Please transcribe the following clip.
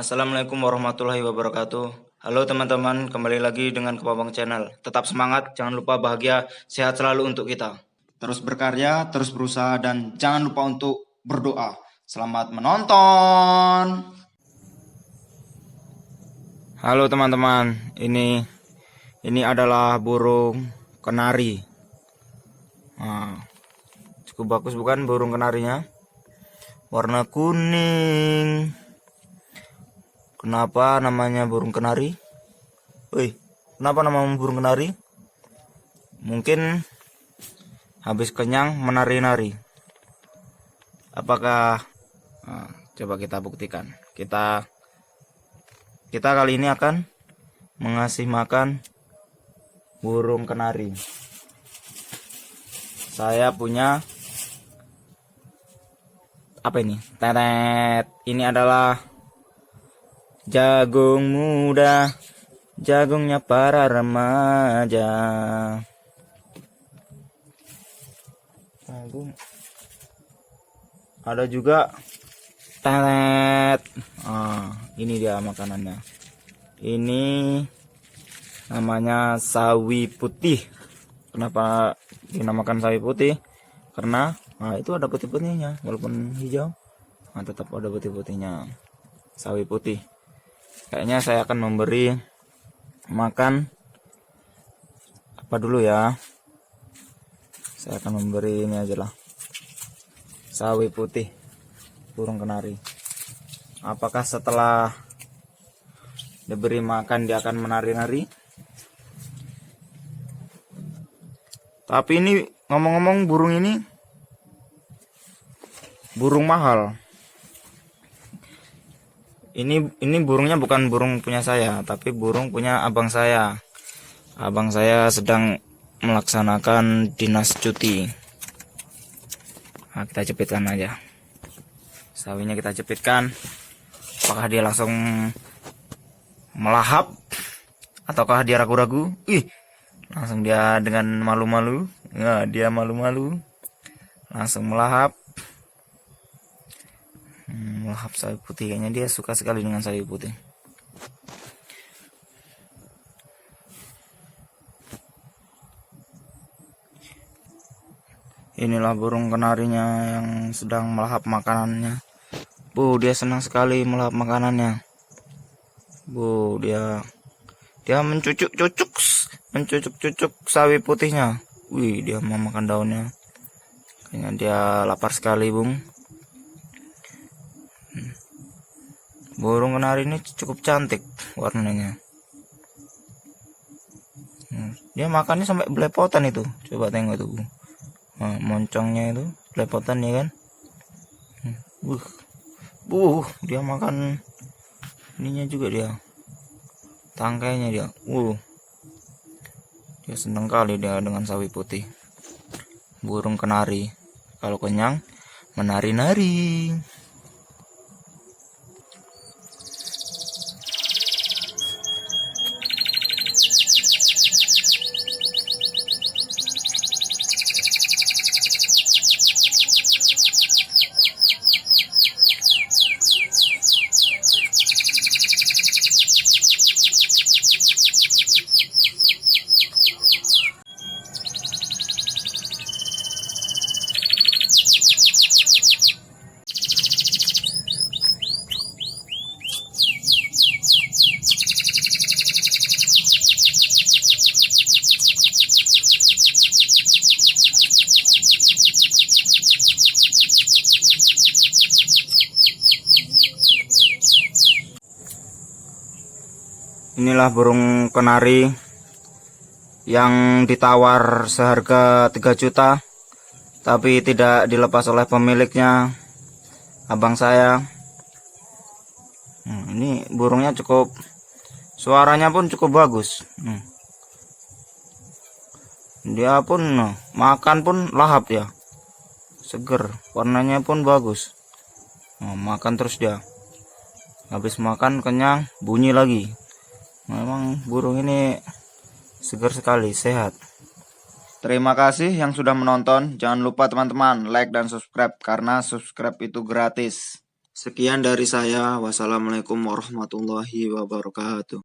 Assalamualaikum warahmatullahi wabarakatuh. Halo teman-teman, kembali lagi dengan Kepabang Channel. Tetap semangat, jangan lupa bahagia, sehat selalu untuk kita. Terus berkarya, terus berusaha, dan jangan lupa untuk berdoa. Selamat menonton. Halo teman-teman, ini adalah burung kenari. Nah, cukup bagus bukan burung kenarinya? Warna kuning. Kenapa namanya burung kenari? Kenapa namanya burung kenari? Mungkin habis kenyang menari-nari. Apakah? Nah, coba kita buktikan. Kita kali ini akan mengasih makan burung kenari. Saya punya apa ini? Tetet. Ini adalah jagung muda, jagungnya para remaja. Jagung. Ada juga tetet. Ini dia makanannya. Ini namanya sawi putih. Kenapa dinamakan sawi putih? Karena itu ada putih-putihnya, walaupun hijau, tetap ada putih-putihnya. Sawi putih. Kayaknya saya akan memberi makan apa dulu ya. Saya akan memberi ini aja lah, sawi putih burung kenari. Apakah setelah diberi makan dia akan menari-nari? Tapi ini ngomong-ngomong, burung ini burung mahal. Ini burungnya bukan burung punya saya, tapi burung punya abang saya. Abang saya sedang melaksanakan dinas cuti. Nah, kita jepitkan aja. Sawinya kita jepitkan. Apakah dia langsung melahap? Ataukah dia ragu-ragu? Langsung dia dengan malu-malu. Nah, dia malu-malu. Langsung melahap. Melahap sawi putih. Kayaknya dia suka sekali dengan sawi putih. Inilah burung kenarinya yang sedang melahap makanannya. Dia senang sekali melahap makanannya. Dia mencucuk sawi putihnya. Dia mau makan daunnya. Kayaknya dia lapar sekali, Bung. Burung kenari ini cukup cantik warnanya. Dia makannya sampai belepotan itu. Coba tengok tuh. Moncongnya itu belepotan ya kan. Dia makan ininya juga dia. Tangkainya dia. Dia senang kali dia dengan sawi putih. Burung kenari kalau kenyang menari-nari. Inilah burung kenari yang ditawar seharga 3 juta tapi tidak dilepas oleh pemiliknya, abang saya. Ini burungnya suaranya pun cukup bagus. Dia pun makan pun lahap ya, seger, warnanya pun bagus. Makan terus dia, habis makan kenyang bunyi lagi. Memang burung ini segar sekali, sehat. Terima kasih yang sudah menonton. Jangan lupa teman-teman like dan subscribe, karena subscribe itu gratis. Sekian dari saya. Wassalamualaikum warahmatullahi wabarakatuh.